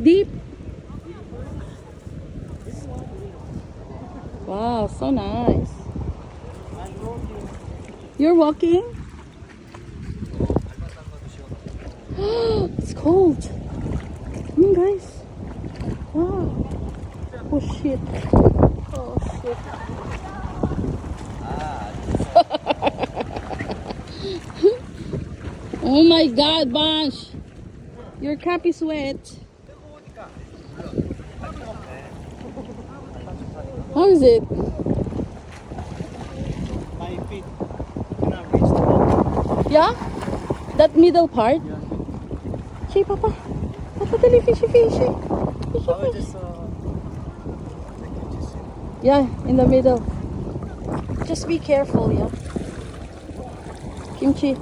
Deep. Wow, so nice. You're walking? It's cold. Come on, guys. Wow. Oh shit. Oh shit. Oh my god, Bansh. Your cap is wet. How is it? My feet cannot reach the bottom. Yeah? That middle part? Yeah. Hey, Papa. Papa, dali, fishy, fishy. I will just Yeah, in the middle. Just be careful, yeah? Kimchi.